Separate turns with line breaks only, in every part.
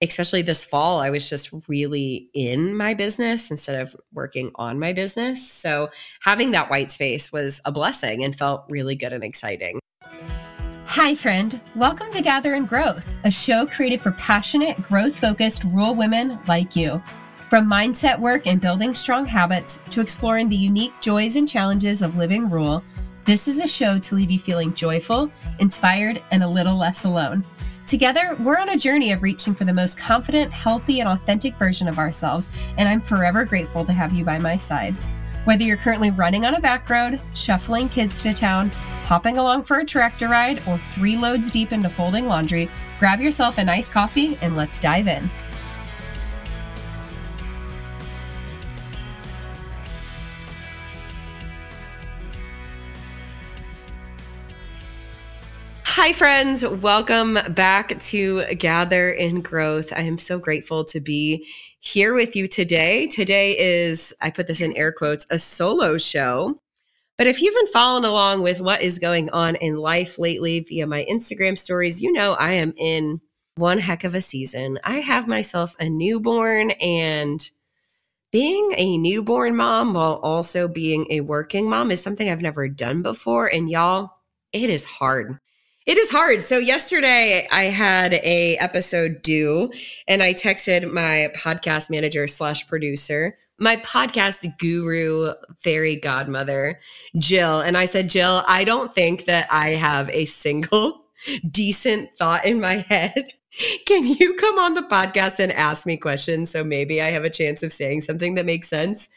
especially this fall, I was just really in my business instead of working on my business. So having that white space was a blessing and felt really good and exciting.
Hi, friend. Welcome to Gather in Growth, a show created for passionate, growth-focused rural women like you. From mindset work and building strong habits to exploring the unique joys and challenges of living rural, this is a show to leave you feeling joyful, inspired, and a little less alone. Together, we're on a journey of reaching for the most confident, healthy, and authentic version of ourselves, and I'm forever grateful to have you by my side. Whether you're currently running on a back road, shuffling kids to town, hopping along for a tractor ride, or 3 loads deep into folding laundry, grab yourself a nice coffee and let's dive in.
Hi, friends. Welcome back to Gather in Growth. I am so grateful to be here with you today. Today is, I put this in air quotes, a solo show. But if you've been following along with what is going on in life lately via my Instagram stories, you know I am in one heck of a season. I have myself a newborn, and being a newborn mom while also being a working mom is something I've never done before. And y'all, it is hard. It is hard. So yesterday I had a episode due and I texted my podcast manager / producer, my podcast guru, fairy godmother, Jill. And I said, Jill, I don't think that I have a single decent thought in my head. Can you come on the podcast and ask me questions so maybe I have a chance of saying something that makes sense?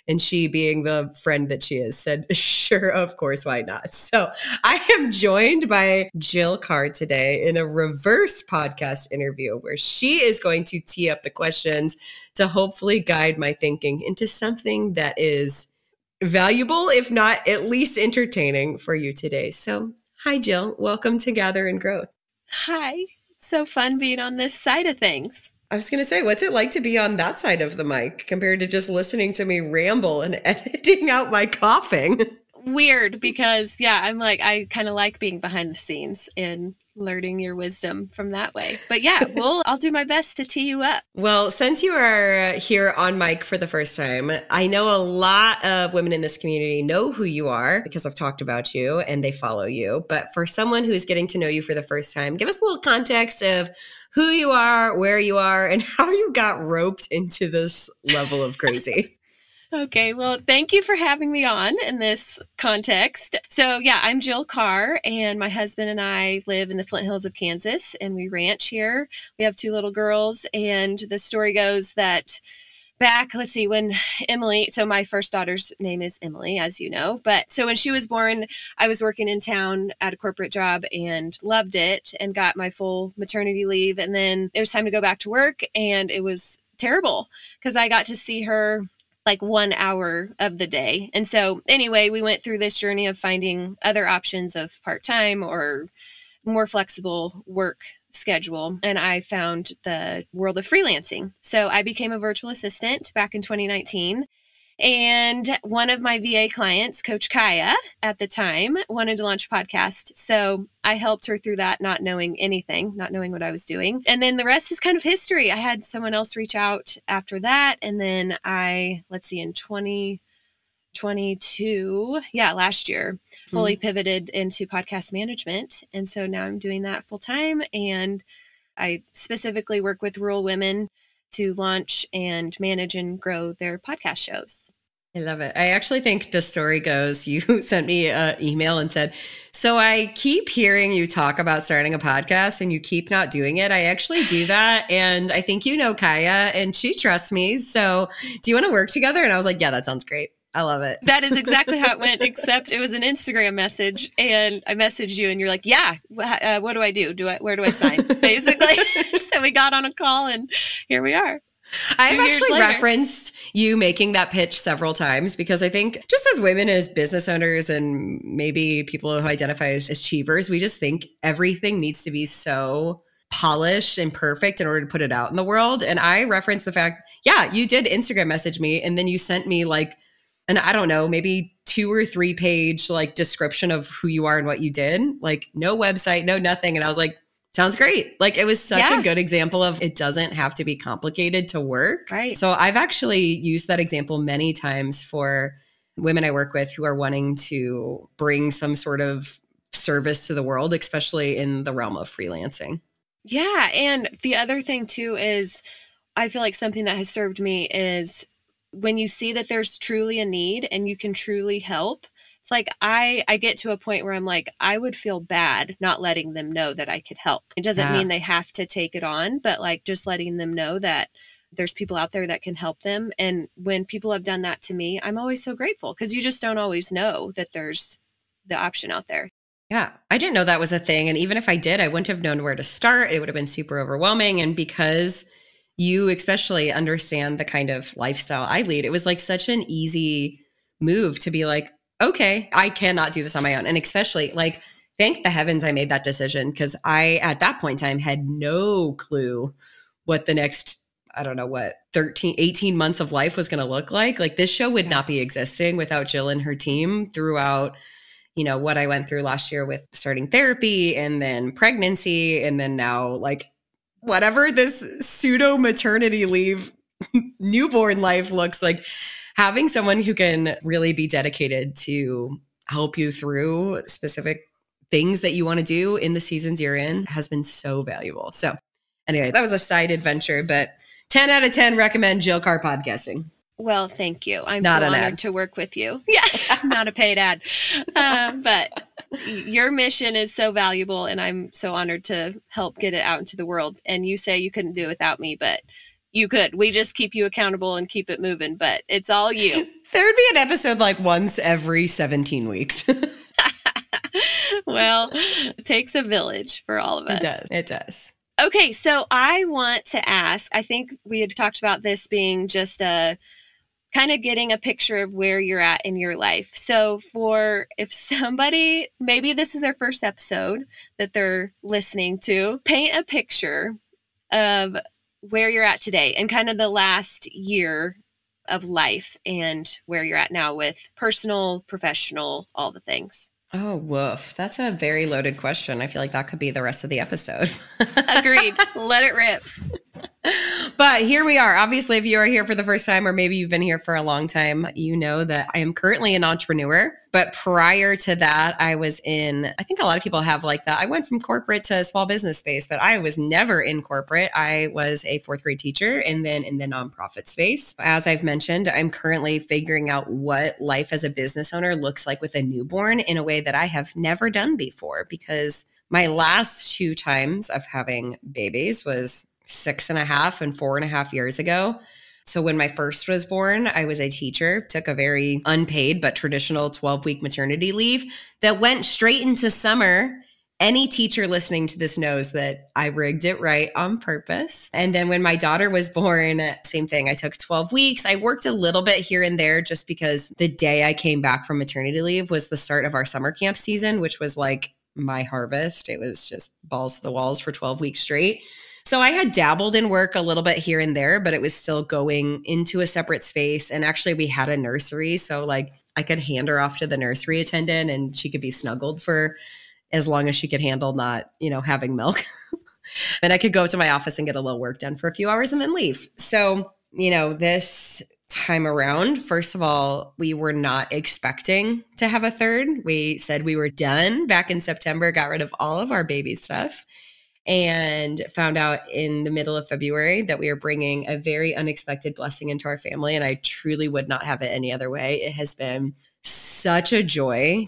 And she, being the friend that she is, said, sure, of course, why not? So I am joined by Jill Carr today in a reverse podcast interview where she is going to tee up the questions to hopefully guide my thinking into something that is valuable, if not at least entertaining for you today. So hi, Jill. Welcome to Gather in Growth.
Hi. It's so fun being on this side of things.
I was going to say, what's it like to be on that side of the mic compared to just listening to me ramble and editing out my coughing?
Weird, because I kind of like being behind the scenes and learning your wisdom from that way. But yeah, I'll do my best to tee you up.
Well, since you are here on mic for the first time, I know a lot of women in this community know who you are because I've talked about you and they follow you. But for someone who's getting to know you for the first time, give us a little context of who you are, where you are, and how you got roped into this level of crazy.
Okay, well, thank you for having me on in this context. So yeah, I'm Jill Carr, and my husband and I live in the Flint Hills of Kansas, and we ranch here. We have 2 little girls, and the story goes that back, when Emily, so my first daughter's name is Emily, as you know, but so when she was born, I was working in town at a corporate job and loved it and got my full maternity leave. And then it was time to go back to work, and it was terrible because I got to see her like 1 hour of the day. And so anyway, we went through this journey of finding other options of part-time or more flexible work schedule. And I found the world of freelancing. So I became a virtual assistant back in 2019. And one of my VA clients, Coach Kaya, at the time, wanted to launch a podcast. So I helped her through that, not knowing anything, not knowing what I was doing. And then the rest is kind of history. I had someone else reach out after that. And then in 2022, last year, fully pivoted into podcast management. And so now I'm doing that full time. And I specifically work with rural women to launch and manage and grow their podcast shows.
I love it. I actually think the story goes, you sent me an email and said, so I keep hearing you talk about starting a podcast and you keep not doing it. I actually do that. And I think you know Kaya and she trusts me. So do you want to work together? And I was like, yeah, that sounds great. I love it.
That is exactly how it went, except it was an Instagram message and I messaged you and you're like, yeah, what do I do? Where do I sign? Basically. So we got on a call and here we are.
I've actually referenced you making that pitch several times because I think just as women, as business owners, and maybe people who identify as achievers, we just think everything needs to be so polished and perfect in order to put it out in the world. And I referenced the fact, yeah, you did Instagram message me and then you sent me like, and I don't know, maybe 2 or 3 page like description of who you are and what you did, like no website, no nothing. And I was like, Sounds great. Like, it was such
Yeah.
a good example of it doesn't have to be complicated to work.
Right.
So I've actually used that example many times for women I work with who are wanting to bring some sort of service to the world, especially in the realm of freelancing.
Yeah. And the other thing too is I feel like something that has served me is when you see that there's truly a need and you can truly help. It's like I get to a point where I'm like, I would feel bad not letting them know that I could help. It doesn't mean they have to take it on, but like just letting them know that there's people out there that can help them. And when people have done that to me, I'm always so grateful because you just don't always know that there's the option out there.
Yeah, I didn't know that was a thing. And even if I did, I wouldn't have known where to start. It would have been super overwhelming. And because you especially understand the kind of lifestyle I lead, it was like such an easy move to be like, okay, I cannot do this on my own. And especially like, thank the heavens I made that decision because I, at that point in time, had no clue what the next, I don't know what, 18 months of life was going to look like. Like this show would not be existing without Jill and her team throughout, you know, what I went through last year with starting therapy and then pregnancy. And then now like whatever this pseudo maternity leave newborn life looks like, having someone who can really be dedicated to help you through specific things that you want to do in the seasons you're in has been so valuable. So anyway, that was a side adventure, but 10 out of 10 recommend Jill Carr podcasting.
Well, thank you. I'm
Not
so
an
honored
ad.
to work with you. Yeah, not a paid ad. But your mission is so valuable, and I'm so honored to help get it out into the world. And you say you couldn't do it without me, but you could. We just keep you accountable and keep it moving, but it's all you.
There would be an episode like once every 17 weeks.
Well, it takes a village for all of us.
It does. It does.
Okay, so I want to ask, I think we had talked about this being just a kind of getting a picture of where you're at in your life. So for if somebody, maybe this is their first episode that they're listening to, paint a picture of where you're at today and kind of the last year of life and where you're at now with personal, professional, all the things.
Oh, woof. That's a very loaded question. I feel like that could be the rest of the episode.
Agreed. Let it rip.
But here we are. Obviously, if you are here for the first time, or maybe you've been here for a long time, you know that I am currently an entrepreneur. But prior to that, I was in, I think a lot of people have like that. I went from corporate to small business space, but I was never in corporate. I was a fourth grade teacher and then in the nonprofit space. As I've mentioned, I'm currently figuring out what life as a business owner looks like with a newborn in a way that I have never done before, because my last 2 times of having babies was 6.5 and 4.5 years ago. So when my first was born, I was a teacher, took a very unpaid but traditional 12-week maternity leave that went straight into summer. Any teacher listening to this knows that I rigged it right on purpose. And then when my daughter was born, same thing. I took 12 weeks. I worked a little bit here and there just because the day I came back from maternity leave was the start of our summer camp season, which was like my harvest. It was just balls to the walls for 12 weeks straight. So I had dabbled in work a little bit here and there, but it was still going into a separate space. And actually we had a nursery. So like I could hand her off to the nursery attendant and she could be snuggled for as long as she could handle not, having milk. And I could go to my office and get a little work done for a few hours and then leave. So, this time around, first of all, we were not expecting to have a third. We said we were done back in September, got rid of all of our baby stuff, and found out in the middle of February that we are bringing a very unexpected blessing into our family. And I truly would not have it any other way. It has been such a joy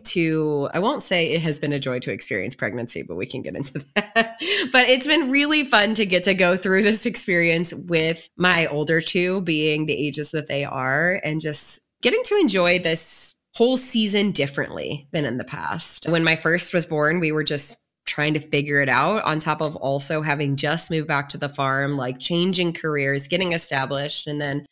I won't say it has been a joy to experience pregnancy, but we can get into that. But it's been really fun to get to go through this experience with my older 2 being the ages that they are and just getting to enjoy this whole season differently than in the past. When my first was born, we were just trying to figure it out on top of also having just moved back to the farm, like changing careers, getting established. And then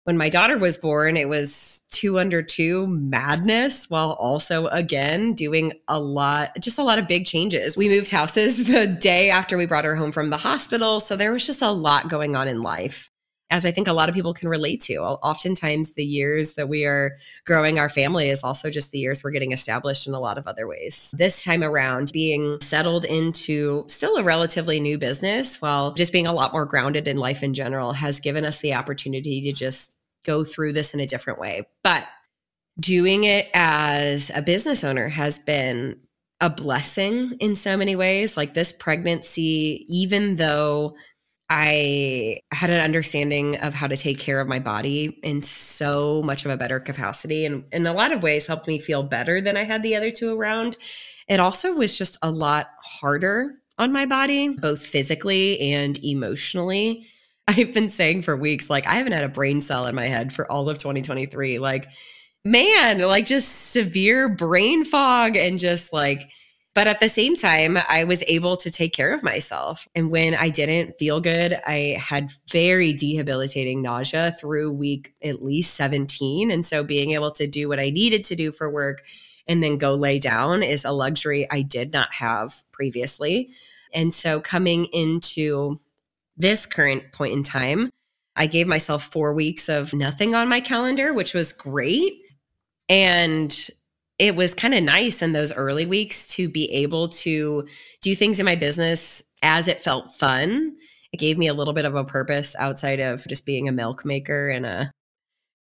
when my daughter was born, it was 2 under 2 madness while also, again, doing a lot of big changes. We moved houses the day after we brought her home from the hospital. So there was just a lot going on in life. as I think a lot of people can relate to. Oftentimes, the years that we are growing our family is also just the years we're getting established in a lot of other ways. This time around, being settled into still a relatively new business while just being a lot more grounded in life in general has given us the opportunity to just go through this in a different way. But doing it as a business owner has been a blessing in so many ways. Like this pregnancy, even though I had an understanding of how to take care of my body in so much of a better capacity, and in a lot of ways helped me feel better than I had the other two around. It also was just a lot harder on my body, both physically and emotionally. I've been saying for weeks, like, I haven't had a brain cell in my head for all of 2023. Like, man, like just severe brain fog and just like, but at the same time, I was able to take care of myself. And when I didn't feel good, I had very debilitating nausea through week at least 17. And so being able to do what I needed to do for work and then go lay down is a luxury I did not have previously. And so coming into this current point in time, I gave myself 4 weeks of nothing on my calendar, which was great. And it was kind of nice in those early weeks to be able to do things in my business as it felt fun. It gave me a little bit of a purpose outside of just being a milk maker and a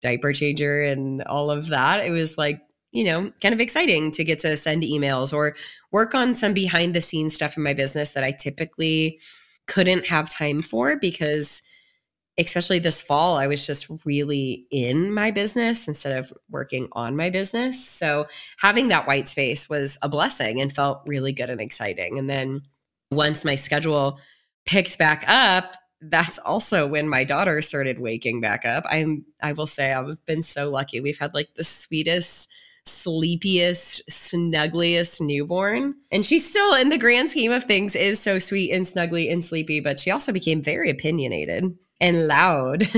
diaper changer and all of that. It was like, kind of exciting to get to send emails or work on some behind the scenes stuff in my business that I typically couldn't have time for because especially this fall, I was just really in my business instead of working on my business. So having that white space was a blessing and felt really good and exciting. And then once my schedule picked back up, that's also when my daughter started waking back up. I will say I've been so lucky. We've had like the sweetest, sleepiest, snuggliest newborn. And she's still, in the grand scheme of things, is so sweet and snuggly and sleepy, but she also became very opinionated and loud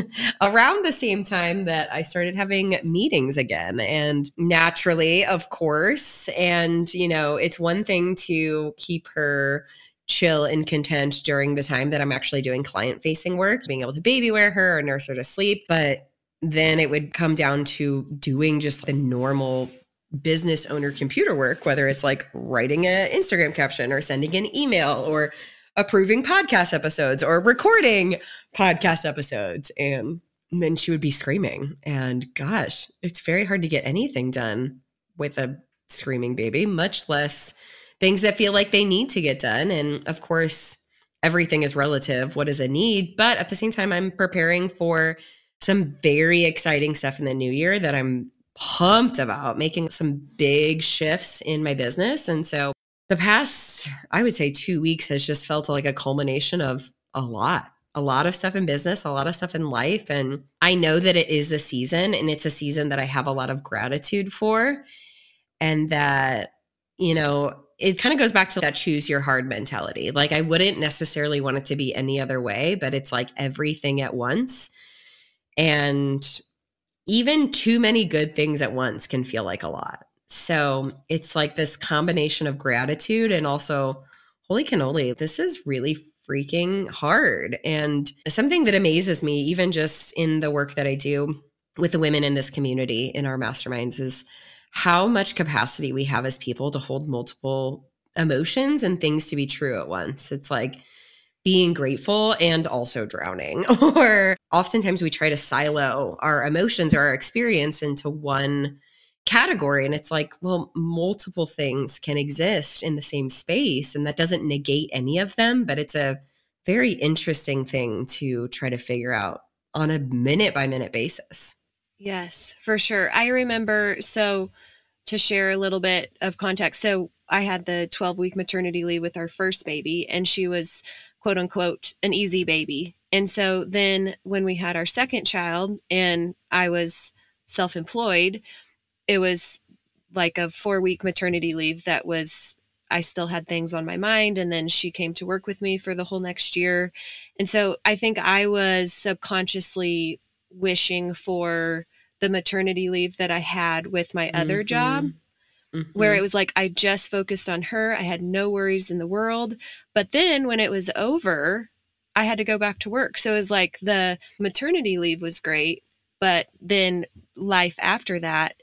around the same time that I started having meetings again. And naturally, of course, and it's one thing to keep her chill and content during the time that I'm actually doing client facing work, being able to baby wear her or nurse her to sleep. But then it would come down to doing just the normal business owner computer work, whether it's like writing an Instagram caption or sending an email or approving podcast episodes or recording podcast episodes. And then she would be screaming. And gosh, it's very hard to get anything done with a screaming baby, much less things that feel like they need to get done. And of course, everything is relative. What is a need? But at the same time, I'm preparing for some very exciting stuff in the new year that I'm pumped about, making some big shifts in my business. And so the past, I would say 2 weeks has just felt like a culmination of a lot of stuff in business, a lot of stuff in life. And I know that it is a season, and it's a season that I have a lot of gratitude for. And that, it kind of goes back to that choose your hard mentality. Like I wouldn't necessarily want it to be any other way, but it's like everything at once. And even too many good things at once can feel like a lot. So it's like this combination of gratitude and also, holy cannoli, this is really freaking hard. And something that amazes me, even just in the work that I do with the women in this community in our masterminds, is how much capacity we have as people to hold multiple emotions and things to be true at once. It's like being grateful and also drowning. Or oftentimes we try to silo our emotions or our experience into one category. And it's like, well, multiple things can exist in the same space, and that doesn't negate any of them. But it's a very interesting thing to try to figure out on a minute by minute basis.
Yes, for sure. I remember, so to share a little bit of context. So I had the 12-week maternity leave with our first baby, and she was quote unquote an easy baby. And so then when we had our second child and I was self-employed, it was like a 4-week maternity leave that was, I still had things on my mind. And then she came to work with me for the whole next year. And so I think I was subconsciously wishing for the maternity leave that I had with my other job, where it was like I just focused on her. I had no worries in the world. But then when it was over, I had to go back to work. So it was like the maternity leave was great, but then life after that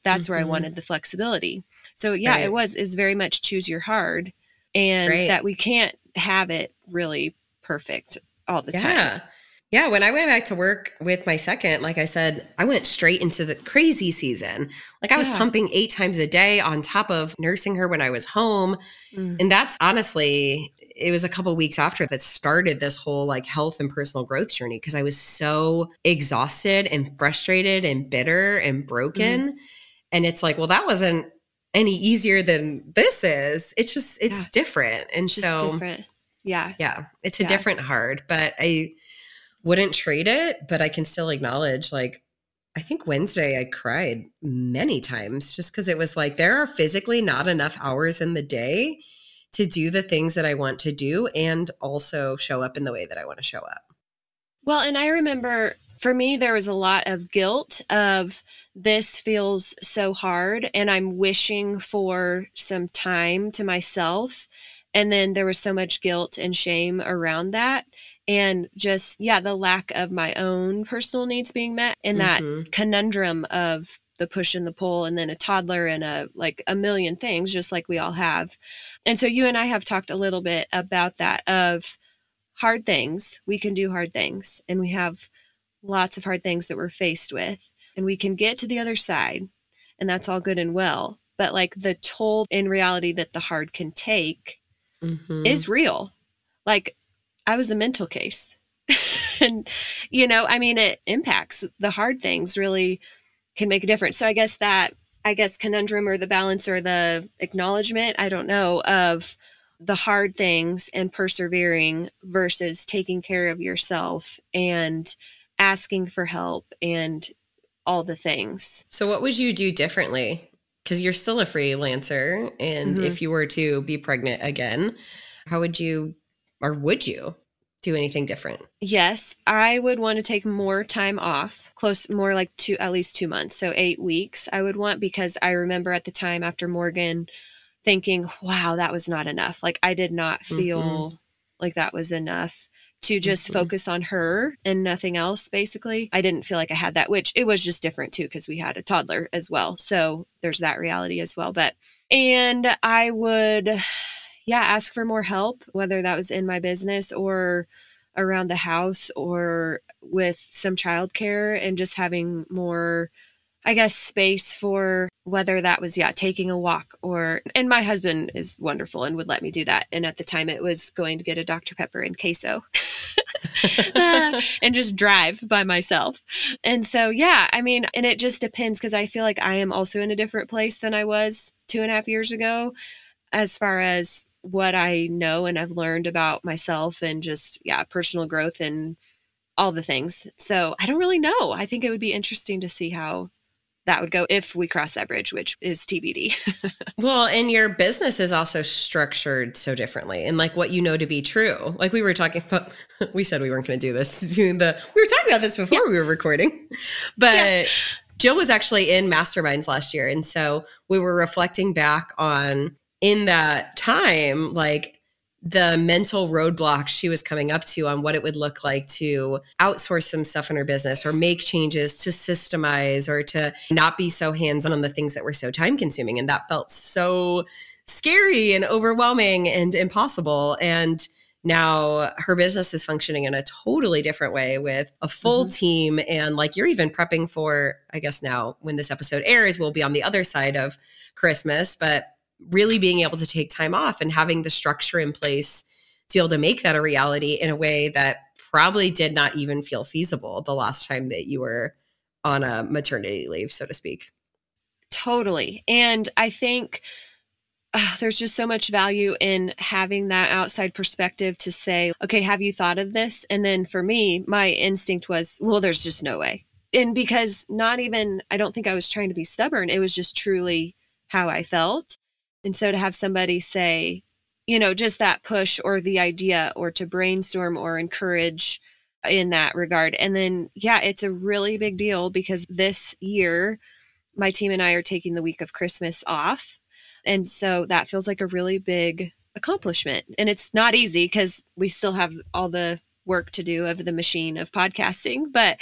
that's where I wanted the flexibility. So yeah,
Right.
is very much choose your hard, and
Right.
that we can't have it really perfect all the time.
Yeah. Yeah. When I went back to work with my second, like I said, I went straight into the crazy season. Like I was
Yeah.
pumping 8 times a day on top of nursing her when I was home.
Mm.
And that's honestly, it was a couple weeks after that started this whole like health and personal growth journey because I was so exhausted and frustrated and bitter and
Mm.
broken. And it's like, well, that wasn't any easier than this is. It's just, it's
Yeah.
different. And
It's just
so,
different. Yeah.
yeah, it's a
Yeah.
different hard, but I wouldn't trade it. But I can still acknowledge, like, I think Wednesday I cried many times just because it was like there are physically not enough hours in the day to do the things that I want to do and also show up in the way that I want to show up.
Well, and I remember for me, there was a lot of guilt of this feels so hard and I'm wishing for some time to myself. And then there was so much guilt and shame around that. And just, yeah, the lack of my own personal needs being met and that
Mm-hmm.
conundrum of the push and the pull and then a toddler and a million things, just like we all have. And so you and I have talked a little bit about that of hard things. We can do hard things, and we have lots of hard things that we're faced with, and we can get to the other side, and that's all good and well. But like the toll in reality that the hard can take
Mm-hmm.
is real. Like I was a mental case. And, I mean, it impacts the hard things really can make a difference. So I guess conundrum or the balance or the acknowledgement, I don't know, of the hard things and persevering versus taking care of yourself and asking for help and all the things.
So, what would you do differently? Because you're still a freelancer. And
Mm-hmm.
if you were to be pregnant again, how would you or would you do anything different?
Yes, I would want to take more time off, more like at least 2 months. So 8 weeks I would want, because I remember at the time after Morgan thinking, wow, that was not enough. Like I did not
Mm-hmm.
feel like that was enough to just
Mm-hmm.
focus on her and nothing else, basically. I didn't feel like I had that, which it was just different too, because we had a toddler as well. So there's that reality as well. And I would, yeah, ask for more help, whether that was in my business or around the house or with some childcare, and just having more, I guess, space for whether that was, yeah, taking a walk and my husband is wonderful and would let me do that. And at the time it was going to get a Dr. Pepper and queso and just drive by myself. And so, yeah, I mean, and it just depends, because I feel like I am also in a different place than I was 2.5 years ago, as far as what I know and I've learned about myself and just, yeah, personal growth and all the things. So I don't really know. I think it would be interesting to see how that would go if we cross that bridge, which is TBD.
Well, and your business is also structured so differently and like what you know to be true. Like we were talking about, we said we weren't going to do this. We were talking about this
Yeah.
before we were recording, but
Yeah.
Jill was actually in masterminds last year. And so we were reflecting back on in that time, like the mental roadblocks she was coming up to on what it would look like to outsource some stuff in her business or make changes to systemize or to not be so hands-on on the things that were so time consuming. And that felt so scary and overwhelming and impossible. And now her business is functioning in a totally different way with a full team. And like you're even prepping for, I guess now when this episode airs, we'll be on the other side of Christmas, but really being able to take time off and having the structure in place to be able to make that a reality in a way that probably did not even feel feasible the last time that you were on a maternity leave, so to speak.
Totally. And I think there's just so much value in having that outside perspective to say, okay, have you thought of this? And then for me, my instinct was, well, there's just no way. And because I don't think I was trying to be stubborn. It was just truly how I felt. And so to have somebody say, just that push or the idea or to brainstorm or encourage in that regard. And then, yeah, it's a really big deal because this year, my team and I are taking the week of Christmas off. And so that feels like a really big accomplishment. And it's not easy because we still have all the work to do of the machine of podcasting, but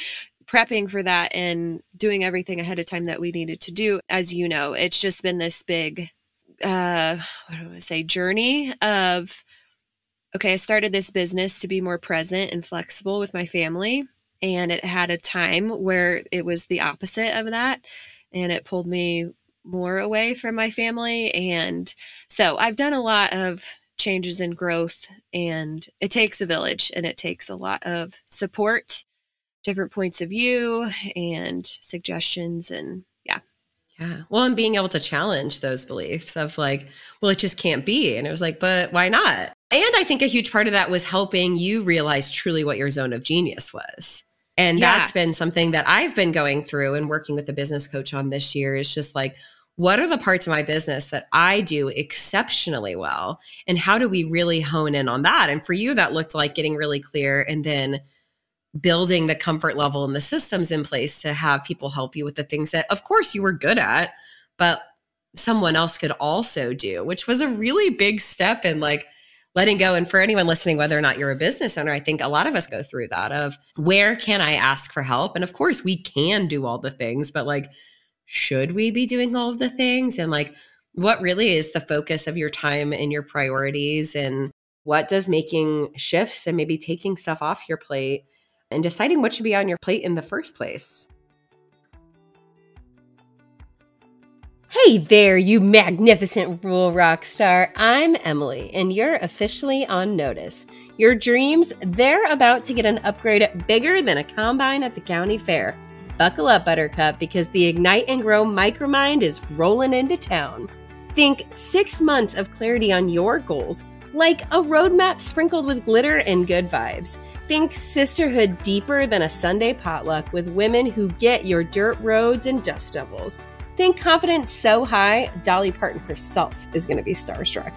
prepping for that and doing everything ahead of time that we needed to do. As you know, it's just been this big, what do I want to say, journey of, okay, I started this business to be more present and flexible with my family. And it had a time where it was the opposite of that. And it pulled me more away from my family. And so I've done a lot of changes and growth, and it takes a village and it takes a lot of support, different points of view and suggestions. And yeah.
Yeah. Well, and being able to challenge those beliefs of like, well, it just can't be. And it was like, but why not? And I think a huge part of that was helping you realize truly what your zone of genius was. And that's been something that I've been going through and working with a business coach on this year is just like, what are the parts of my business that I do exceptionally well? And how do we really hone in on that? And for you, that looked like getting really clear and then building the comfort level and the systems in place to have people help you with the things that, of course, you were good at, but someone else could also do, which was a really big step in like letting go. And for anyone listening, whether or not you're a business owner, I think a lot of us go through that of where can I ask for help? And of course, we can do all the things, but like, should we be doing all of the things? And like, what really is the focus of your time and your priorities? And what does making shifts and maybe taking stuff off your plate and deciding what should be on your plate in the first place? Hey there, you magnificent rural rock star. I'm Emily, and you're officially on notice. Your dreams, they're about to get an upgrade bigger than a combine at the county fair. Buckle up, Buttercup, because the Ignite and Grow Micromind is rolling into town. Think 6 months of clarity on your goals, like a roadmap sprinkled with glitter and good vibes. Think sisterhood deeper than a Sunday potluck with women who get your dirt roads and dust devils. Think confidence so high, Dolly Parton herself is going to be starstruck.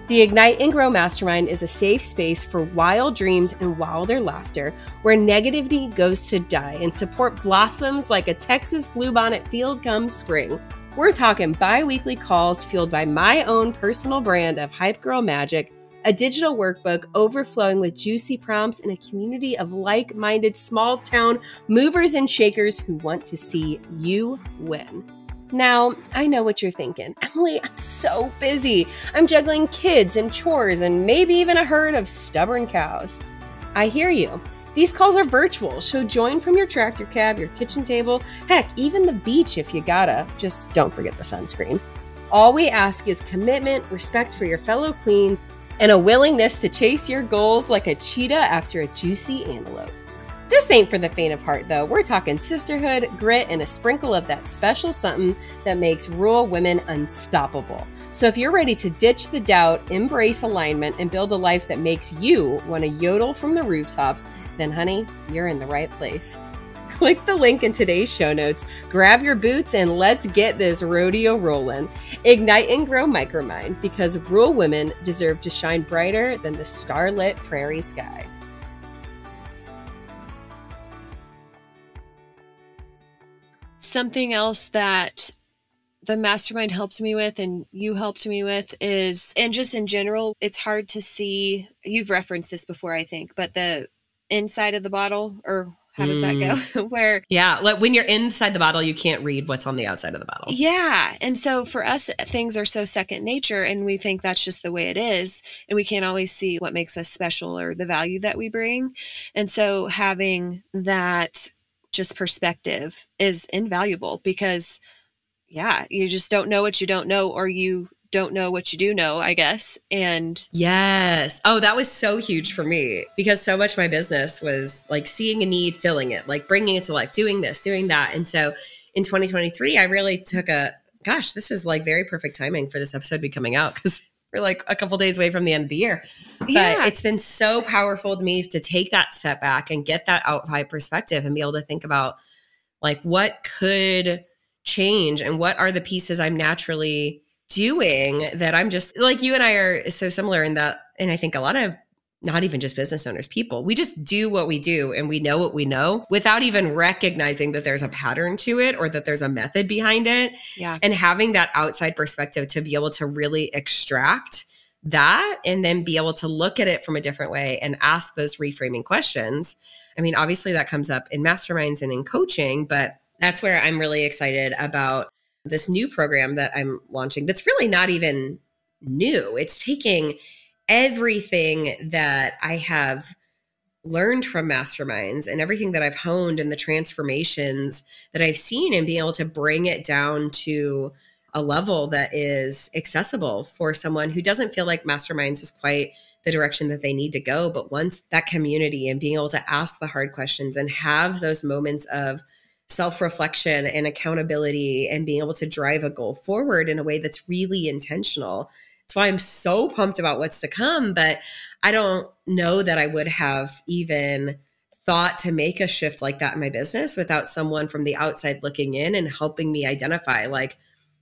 The Ignite and Grow Mastermind is a safe space for wild dreams and wilder laughter, where negativity goes to die and support blossoms like a Texas bluebonnet field come spring. We're talking bi-weekly calls fueled by my own personal brand of Hype Girl Magic, a digital workbook overflowing with juicy prompts, and a community of like-minded small-town movers and shakers who want to see you win. Now, I know what you're thinking. Emily, I'm so busy. I'm juggling kids and chores and maybe even a herd of stubborn cows. I hear you. These calls are virtual, so join from your tractor cab, your kitchen table, heck, even the beach if you gotta. Just don't forget the sunscreen. All we ask is commitment, respect for your fellow queens, and a willingness to chase your goals like a cheetah after a juicy antelope. This ain't for the faint of heart, though. We're talking sisterhood, grit, and a sprinkle of that special something that makes rural women unstoppable. So if you're ready to ditch the doubt, embrace alignment, and build a life that makes you want to yodel from the rooftops, then honey, you're in the right place. Click the link in today's show notes, grab your boots, and let's get this rodeo rolling. Ignite and Grow Micromind, because rural women deserve to shine brighter than the starlit prairie sky.
Something else that the mastermind helped me with and you helped me with is, and just in general, it's hard to see, you've referenced this before, I think, but the inside of the bottle, or how does that go? Where,
yeah, like when you're inside the bottle, you can't read what's on the outside of the bottle.
Yeah. And so for us, things are so second nature and we think that's just the way it is. And we can't always see what makes us special or the value that we bring. And so having that just perspective is invaluable because, yeah, you just don't know what you don't know, or you don't know what you do know, I guess. And
yes. Oh, that was so huge for me because so much of my business was like seeing a need, filling it, like bringing it to life, doing this, doing that. And so in 2023, I really took gosh, this is like very perfect timing for this episode to be coming out because we're like a couple days away from the end of the year.
Yeah.
But it's been so powerful to me to take that step back and get that outside perspective and be able to think about like what could change and what are the pieces I'm naturally doing that I'm just like, you and I are so similar in that. And I think a lot of not even just business owners, people, we just do what we do and we know what we know without even recognizing that there's a pattern to it or that there's a method behind it.
Yeah.
And having that outside perspective to be able to really extract that and then be able to look at it from a different way and ask those reframing questions. I mean, obviously that comes up in masterminds and in coaching, but that's where I'm really excited about this new program that I'm launching. That's really not even new. It's taking everything that I have learned from masterminds and everything that I've honed and the transformations that I've seen and being able to bring it down to a level that is accessible for someone who doesn't feel like masterminds is quite the direction that they need to go, but wants that community and being able to ask the hard questions and have those moments of self-reflection and accountability and being able to drive a goal forward in a way that's really intentional. That's why I'm so pumped about what's to come, but I don't know that I would have even thought to make a shift like that in my business without someone from the outside looking in and helping me identify, like,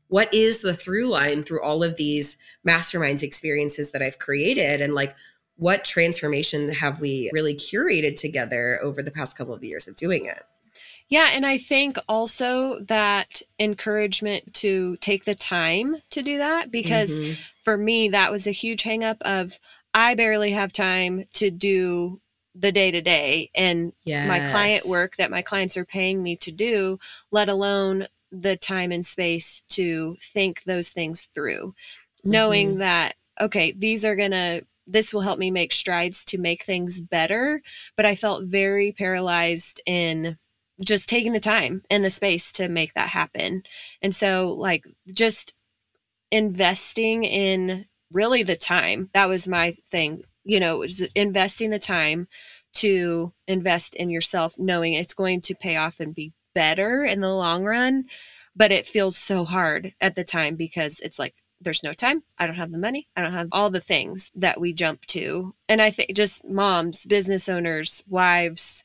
what is the through line through all of these masterminds experiences that I've created? And like, what transformation have we really curated together over the past couple of years of doing it?
Yeah. And I think also that encouragement to take the time to do that, because for me, that was a huge hang up of I barely have time to do the day to day and my client work that my clients are paying me to do, let alone the time and space to think those things through, knowing that, okay, this will help me make strides to make things better. But I felt very paralyzed in just taking the time and the space to make that happen. And so like just investing in really the time, that was my thing, it was investing the time to invest in yourself, knowing it's going to pay off and be better in the long run. But it feels so hard at the time because it's like, there's no time. I don't have the money. I don't have all the things that we jump to. And I think just moms, business owners, wives,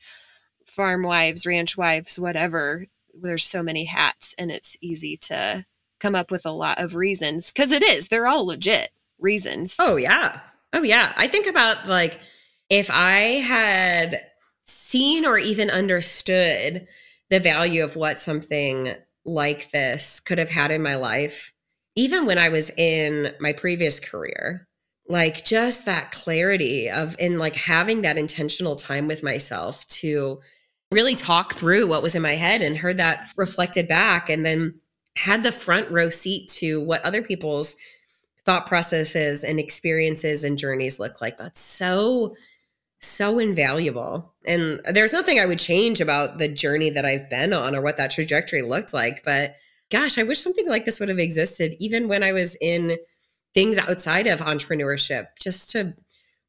farm wives, ranch wives, whatever, there's so many hats and it's easy to come up with a lot of reasons because they're all legit reasons.
Oh yeah. I think about like, if I had seen or even understood the value of what something like this could have had in my life, even when I was in my previous career, like just that clarity of, in like having that intentional time with myself to really talk through what was in my head and heard that reflected back and then had the front row seat to what other people's thought processes and experiences and journeys look like. That's so invaluable. And there's nothing I would change about the journey that I've been on or what that trajectory looked like. But gosh, I wish something like this would have existed even when I was in things outside of entrepreneurship, just to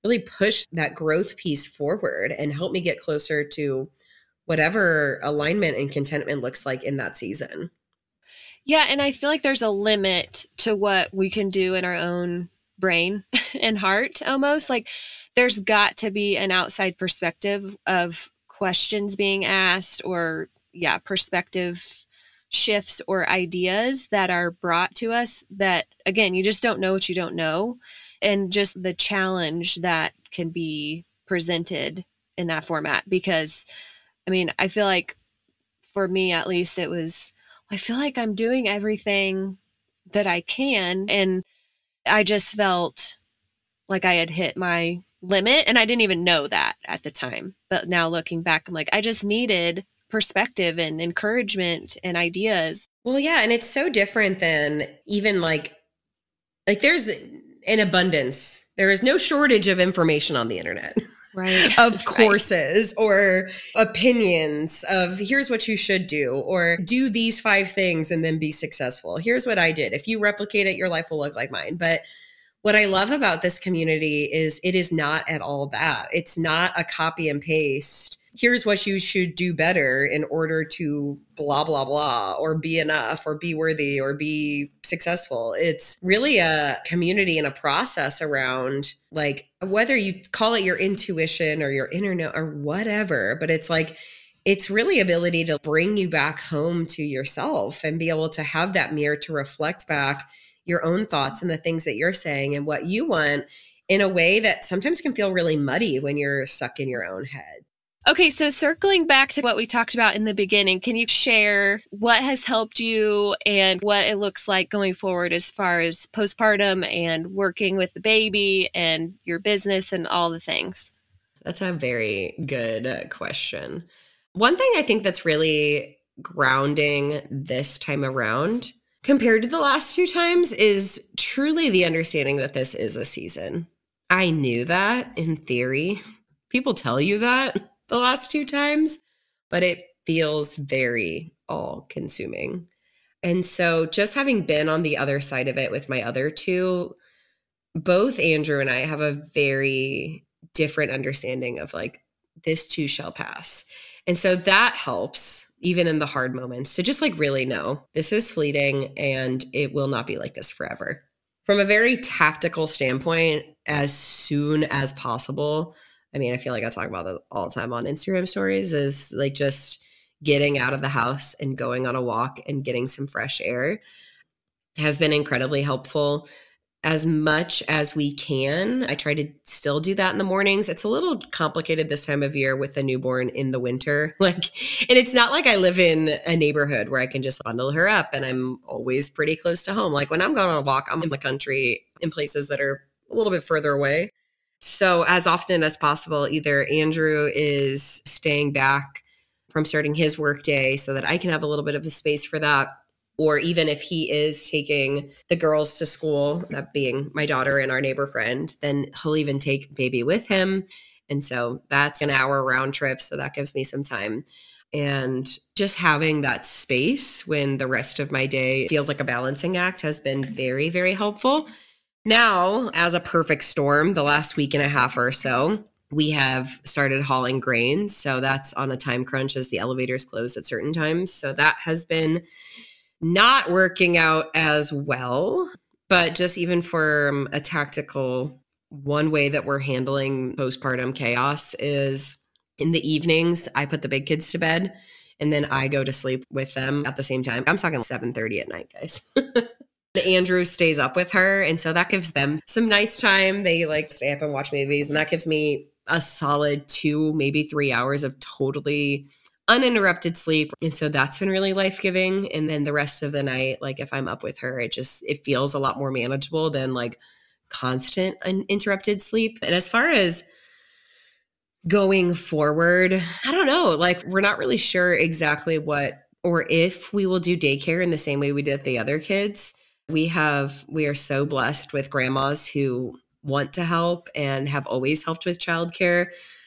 really push that growth piece forward and help me get closer to whatever alignment and contentment looks like in that season.
Yeah. And I feel like there's a limit to what we can do in our own brain and heart almost. Like there's got to be an outside perspective of questions being asked or perspective shifts or ideas that are brought to us that, again, you just don't know what you don't know. And just the challenge that can be presented in that format. Because, I mean, I feel like for me, at least, I feel like I'm doing everything that I can. And I just felt like I had hit my limit. And I didn't even know that at the time. But now looking back, I'm like, I just needed perspective and encouragement and ideas.
Well, yeah. And it's so different than even like there's an abundance. There is no shortage of information on the internet.
Right.
Of courses or opinions of here's what you should do, or do these 5 things and then be successful. Here's what I did. If you replicate it, your life will look like mine. But what I love about this community is it is not at all that. It's not a copy and paste. Here's what you should do better in order to blah, blah, blah, or be enough, or be worthy, or be successful. It's really a community and a process around, like, whether you call it your intuition or your inner or whatever, but it's like, it's really ability to bring you back home to yourself and be able to have that mirror to reflect back your own thoughts and the things that you're saying and what you want in a way that sometimes can feel really muddy when you're stuck in your own head.
Okay, so circling back to what we talked about in the beginning, can you share what has helped you and what it looks like going forward as far as postpartum and working with the baby and your business and all the things?
That's a very good question. One thing I think that's really grounding this time around compared to the last two times is truly the understanding that this is a season. I knew that in theory. People tell you that the last two times, but it feels very all consuming. And so just having been on the other side of it with my other two, both Andrew and I have a very different understanding of like, this too shall pass. And so that helps, even in the hard moments, to just like really know this is fleeting and it will not be like this forever. From a very tactical standpoint, as soon as possible, I mean, I feel like I talk about that all the time on Instagram stories, is like just getting out of the house and going on a walk and getting some fresh air has been incredibly helpful as much as we can. I try to still do that in the mornings. It's a little complicated this time of year with a newborn in the winter. And it's not like I live in a neighborhood where I can just bundle her up and I'm always pretty close to home. Like when I'm going on a walk, I'm in the country in places that are a little bit further away. So as often as possible, either Andrew is staying back from starting his work day so that I can have a little bit of a space for that. Or even if he is taking the girls to school, that being my daughter and our neighbor friend, then he'll even take baby with him. And so that's an hour round trip. So that gives me some time. And just having that space when the rest of my day feels like a balancing act has been very, very helpful. Now, as a perfect storm, the last week and a half or so, we have started hauling grains. So that's on a time crunch as the elevators close at certain times. So that has been not working out as well, but just even for a tactical, one way that we're handling postpartum chaos is in the evenings, I put the big kids to bed and then I go to sleep with them at the same time. I'm talking 7:30 at night, guys. Andrew stays up with her. And so that gives them some nice time. They like stay up and watch movies. And that gives me a solid 2, maybe 3 hours of totally uninterrupted sleep. And so that's been really life-giving. And then the rest of the night, like if I'm up with her, it feels a lot more manageable than like constant uninterrupted sleep. And as far as going forward, I don't know, like we're not really sure exactly what or if we will do daycare in the same way we did the other kids. We are so blessed with grandmas who want to help and have always helped with childcare.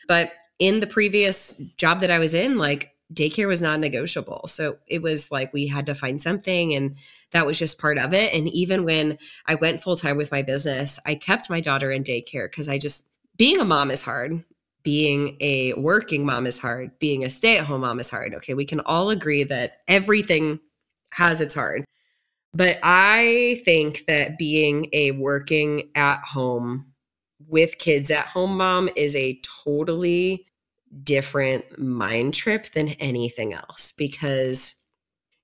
But in the previous job that I was in, like daycare was not negotiable. So it was like we had to find something and that was just part of it. And even when I went full time with my business, I kept my daughter in daycare because being a mom is hard. Being a working mom is hard. Being a stay-at-home mom is hard. Okay, we can all agree that everything has its hard. But I think that being a working at home with kids at home mom is a totally different mind trip than anything else because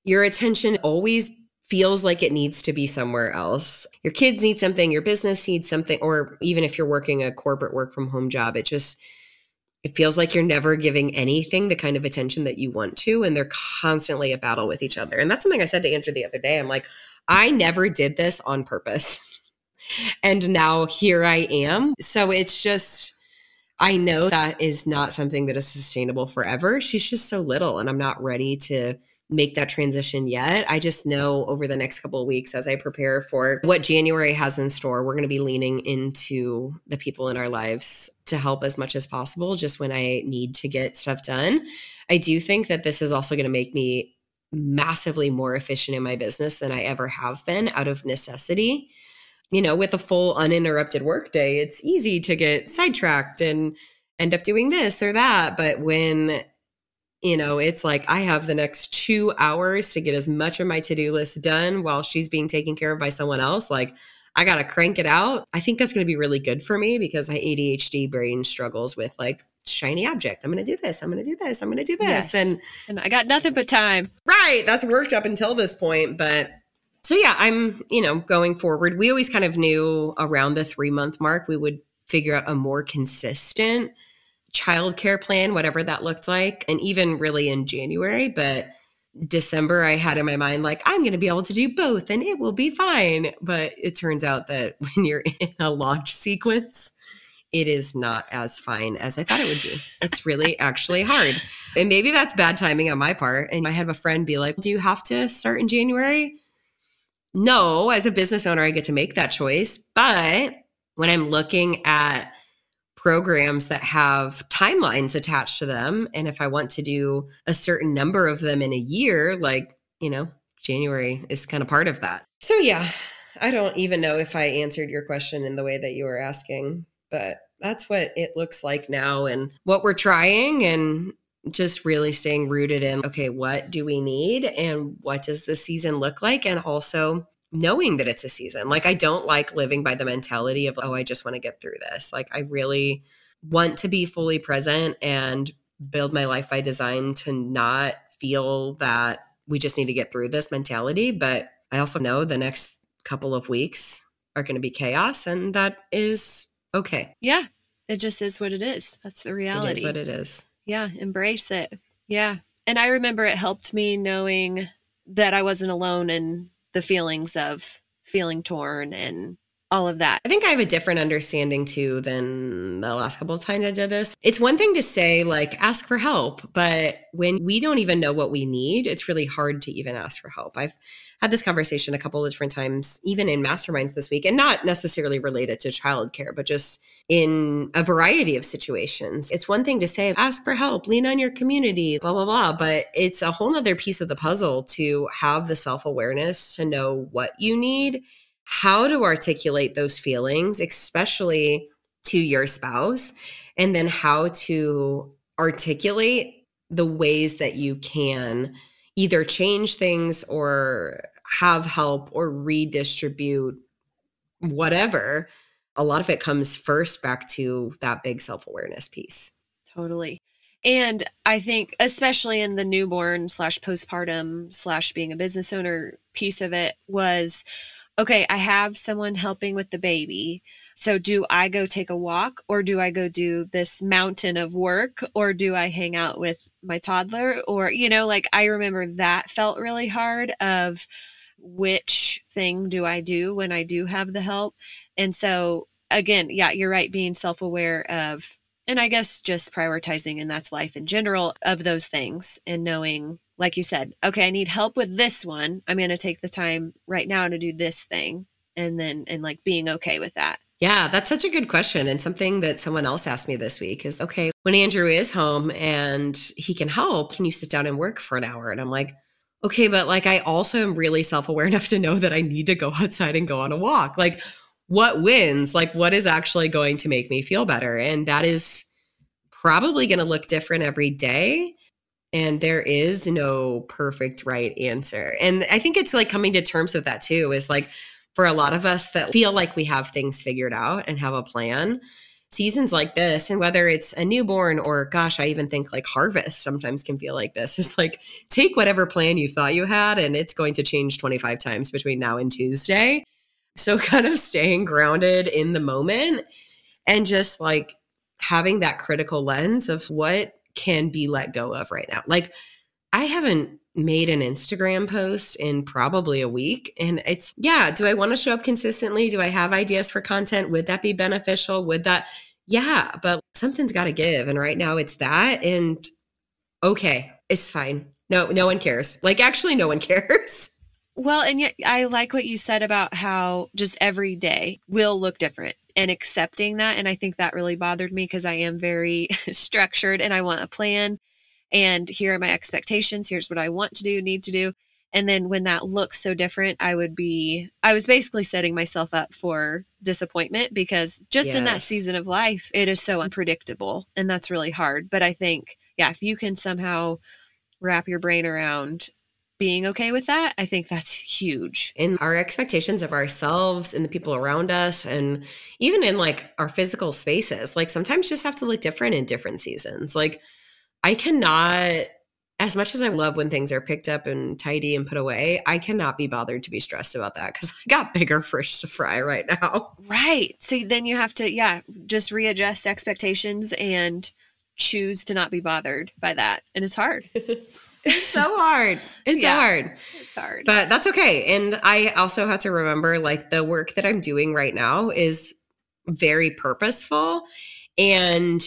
your attention always feels like it needs to be somewhere else. Your kids need something, your business needs something, or even if you're working a corporate work from home job, it feels like you're never giving anything the kind of attention that you want to, and they're constantly at battle with each other. And that's something I said to Andrew the other day. I'm like, I never did this on purpose. And now here I am. So it's just, I know that is not something that is sustainable forever. She's just so little and I'm not ready to make that transition yet. I just know over the next couple of weeks as I prepare for what January has in store, we're going to be leaning into the people in our lives to help as much as possible just when I need to get stuff done. I do think that this is also going to make me massively more efficient in my business than I ever have been out of necessity. With a full uninterrupted workday, it's easy to get sidetracked and end up doing this or that. But when it's like I have the next 2 hours to get as much of my to-do list done while she's being taken care of by someone else. Like I got to crank it out. I think that's going to be really good for me because my ADHD brain struggles with like shiny object. I'm going to do this. I'm going to do this. I'm going to do this.
Yes. And I got nothing but time.
Right. That's worked up until this point. But so yeah, I'm, going forward. We always kind of knew around the 3-month mark, we would figure out a more consistent childcare plan, whatever that looked like, and even really in January. But December, I had in my mind, like, I'm going to be able to do both and it will be fine. But it turns out that when you're in a launch sequence, it is not as fine as I thought it would be. It's really actually hard. And maybe that's bad timing on my part. And I had a friend be like, do you have to start in January? No, as a business owner, I get to make that choice. But when I'm looking at programs that have timelines attached to them, and if I want to do a certain number of them in a year, like, January is kind of part of that. So yeah, I don't even know if I answered your question in the way that you were asking, but that's what it looks like now and what we're trying, and just really staying rooted in, okay, what do we need and what does the season look like? And also knowing that it's a season. Like, I don't like living by the mentality of, oh, I just want to get through this. Like, I really want to be fully present and build my life by design to not feel that we just need to get through this mentality. But I also know the next couple of weeks are going to be chaos, and that is okay.
Yeah, it just is what it is. That's the reality.
It is what it is.
Yeah, embrace it. Yeah. And I remember it helped me knowing that I wasn't alone in the feelings of feeling torn and all of that.
I think I have a different understanding too than the last couple of times I did this. It's one thing to say, like, ask for help, but when we don't even know what we need, it's really hard to even ask for help. I've had this conversation a couple of different times, even in masterminds this week, and not necessarily related to childcare, but just in a variety of situations. It's one thing to say, ask for help, lean on your community, blah, blah, blah. But it's a whole nother piece of the puzzle to have the self-awareness to know what you need, how to articulate those feelings, especially to your spouse, and then how to articulate the ways that you can either change things or have help or redistribute whatever. A lot of it comes first back to that big self-awareness piece.
Totally. And I think especially in the newborn / postpartum / being a business owner piece of it was, okay, I have someone helping with the baby. So do I go take a walk, or do I go do this mountain of work, or do I hang out with my toddler? Or, like, I remember that felt really hard of which thing do I do when I do have the help. And so again, yeah, you're right, being self-aware of, and I guess just prioritizing, and that's life in general, of those things, and knowing, like you said, okay, I need help with this one. I'm going to take the time right now to do this thing. And like being okay with that.
Yeah, that's such a good question. And something that someone else asked me this week is, okay, when Andrew is home and he can help, can you sit down and work for an hour? And I'm like, okay, but like, I also am really self-aware enough to know that I need to go outside and go on a walk. Like, what wins? Like, what is actually going to make me feel better? And that is probably going to look different every day. And there is no perfect right answer. And I think it's like coming to terms with that too, is like, for a lot of us that feel like we have things figured out and have a plan, seasons like this, and whether it's a newborn or, gosh, I even think like harvest sometimes can feel like this, is like, take whatever plan you thought you had and it's going to change 25 times between now and Tuesday. So kind of staying grounded in the moment and just like having that critical lens of what can be let go of right now. Like, I haven't made an Instagram post in probably a week. And it's, yeah, do I want to show up consistently? Do I have ideas for content? Would that be beneficial? Would that? Yeah, but something's got to give. And right now it's that. And okay, it's fine. No one cares. Like, actually, no one cares.
Well, and yet I like what you said about how just every day will look different, and accepting that. And I think that really bothered me because I am very structured and I want a plan. And here are my expectations. Here's what I want to do, need to do. And then when that looks so different, I was basically setting myself up for disappointment, because just in that season of life, it is so unpredictable, and that's really hard. But I think, yeah, if you can somehow wrap your brain around being okay with that, I think that's huge.
In our expectations of ourselves and the people around us, and even in like our physical spaces, like sometimes just have to look different in different seasons. Like, I cannot, as much as I love when things are picked up and tidy and put away, I cannot be bothered to be stressed about that because I got bigger fish to fry right now.
Right. So then you have to, just readjust expectations and choose to not be bothered by that. And it's hard.
It's so hard. It's hard.
It's hard.
But that's okay. And I also have to remember, like, the work that I'm doing right now is very purposeful. And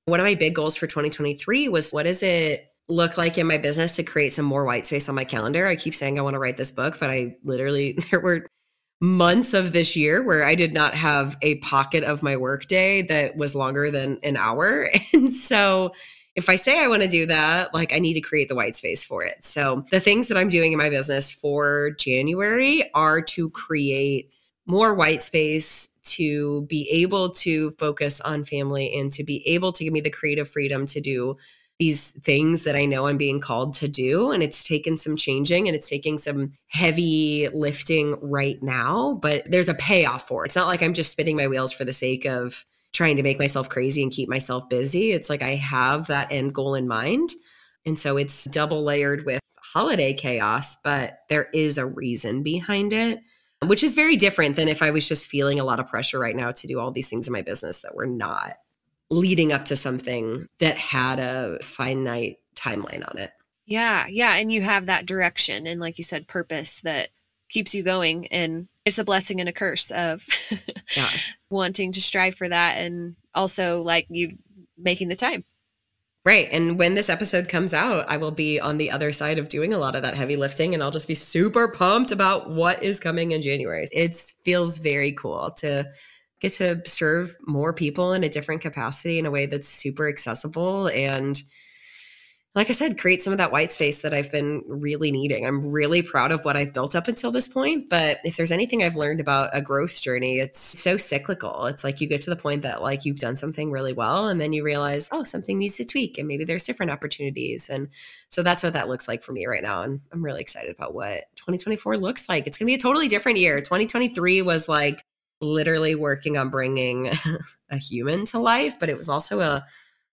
one of my big goals for 2023 was, what does it look like in my business to create some more white space on my calendar? I keep saying I want to write this book, but I literally, there were months of this year where I did not have a pocket of my workday that was longer than an hour. And so if I say I want to do that, like, I need to create the white space for it. So the things that I'm doing in my business for January are to create more white space, to be able to focus on family, and to be able to give me the creative freedom to do these things that I know I'm being called to do. And it's taken some changing, and it's taking some heavy lifting right now, but there's a payoff for it. It's not like I'm just spinning my wheels for the sake of trying to make myself crazy and keep myself busy. It's like I have that end goal in mind. And so it's double layered with holiday chaos, but there is a reason behind it, which is very different than if I was just feeling a lot of pressure right now to do all these things in my business that were not leading up to something that had a finite timeline on it.
Yeah. Yeah. And you have that direction and, like you said, purpose that keeps you going. And it's a blessing and a curse of wanting to strive for that. And also, like, you making the time.
Right. And when this episode comes out, I will be on the other side of doing a lot of that heavy lifting, and I'll just be super pumped about what is coming in January. It feels very cool to get to serve more people in a different capacity in a way that's super accessible. And like I said, create some of that white space that I've been really needing. I'm really proud of what I've built up until this point. But if there's anything I've learned about a growth journey, it's so cyclical. It's like you get to the point that, like, you've done something really well, and then you realize, oh, something needs to tweak, and maybe there's different opportunities. And so that's what that looks like for me right now. And I'm really excited about what 2024 looks like. It's going to be a totally different year. 2023 was like literally working on bringing a human to life, but it was also a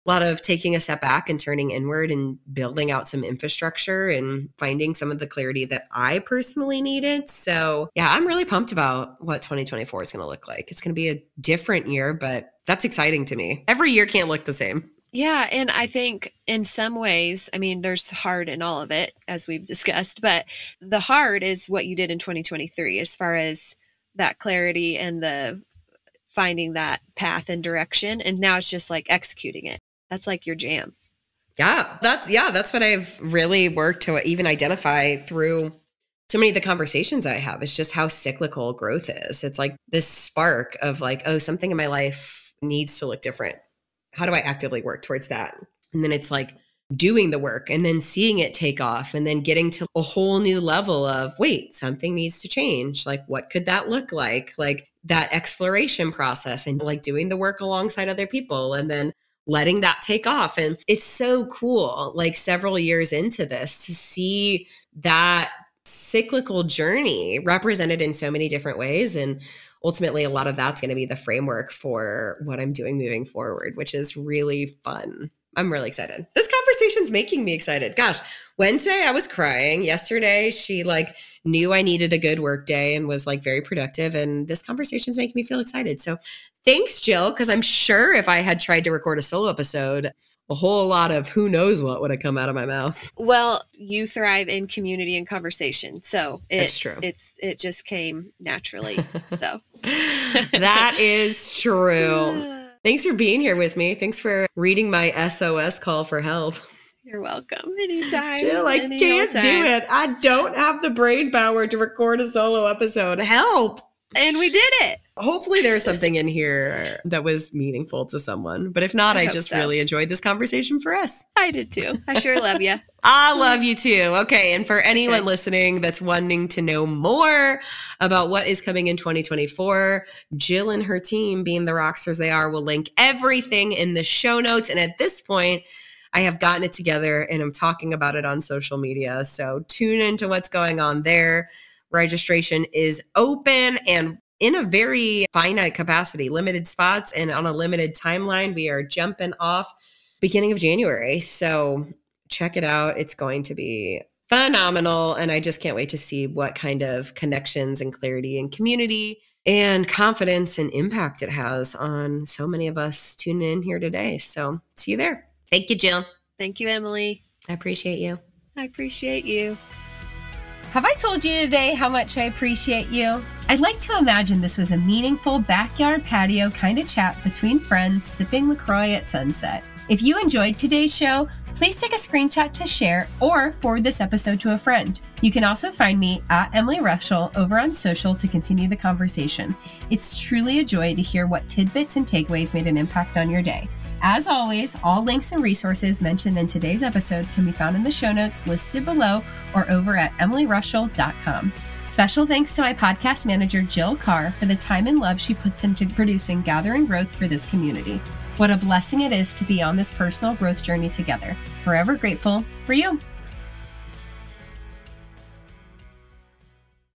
lot of taking a step back and turning inward and building out some infrastructure and finding some of the clarity that I personally needed. So yeah, I'm really pumped about what 2024 is going to look like. It's going to be a different year, but that's exciting to me. Every year can't look the same.
Yeah. And I think in some ways, I mean, there's hard in all of it, as we've discussed, but the hard is what you did in 2023 as far as that clarity and the finding that path and direction. And now it's just like executing it. That's like your jam.
Yeah, that's what I've really worked to even identify through so many of the conversations I have. It's just how cyclical growth is. It's like this spark of like, oh, something in my life needs to look different. How do I actively work towards that? And then it's like doing the work and then seeing it take off and then getting to a whole new level of, wait, something needs to change. Like, what could that look like? Like that exploration process and like doing the work alongside other people and then letting that take off. And it's so cool, like several years into this, to see that cyclical journey represented in so many different ways. And ultimately, a lot of that's going to be the framework for what I'm doing moving forward, which is really fun. I'm really excited. This conversation's making me excited. Gosh, Wednesday I was crying. Yesterday she like knew I needed a good work day and was like very productive. And this conversation's making me feel excited. So thanks, Jill, because I'm sure if I had tried to record a solo episode, a whole lot of who knows what would have come out of my mouth.
Well, you thrive in community and conversation. So
it's true.
It just came naturally. So
that is true. Thanks for being here with me. Thanks for reading my SOS call for help.
You're welcome. Anytime.
Jill, I can't do it. I don't have the brain power to record a solo episode. Help.
And we did it.
Hopefully there's something in here that was meaningful to someone. But if not, I just really enjoyed this conversation for us.
I did too. I sure love you.
I love you too. Okay. And for anyone listening that's wanting to know more about what is coming in 2024, Jill and her team, being the rockstars they are, will link everything in the show notes. And at this point, I have gotten it together and I'm talking about it on social media. So tune into what's going on there. Registration is open and in a very finite capacity, limited spots, and on a limited timeline. We are jumping off beginning of January. So check it out. It's going to be phenomenal. And I just can't wait to see what kind of connections and clarity and community and confidence and impact it has on so many of us tuning in here today. So see you there. Thank you, Jill.
Thank you, Emily.
I appreciate you.
I appreciate you.
Have I told you today how much I appreciate you? I'd like to imagine this was a meaningful backyard patio kind of chat between friends sipping LaCroix at sunset. If you enjoyed today's show, please take a screenshot to share or forward this episode to a friend. You can also find me at Emily Rushell over on social to continue the conversation. It's truly a joy to hear what tidbits and takeaways made an impact on your day. As always, all links and resources mentioned in today's episode can be found in the show notes listed below or over at emilyrushell.com. Special thanks to my podcast manager, Jill Carr, for the time and love she puts into producing Gather and Growth for this community. What a blessing it is to be on this personal growth journey together. Forever grateful for you.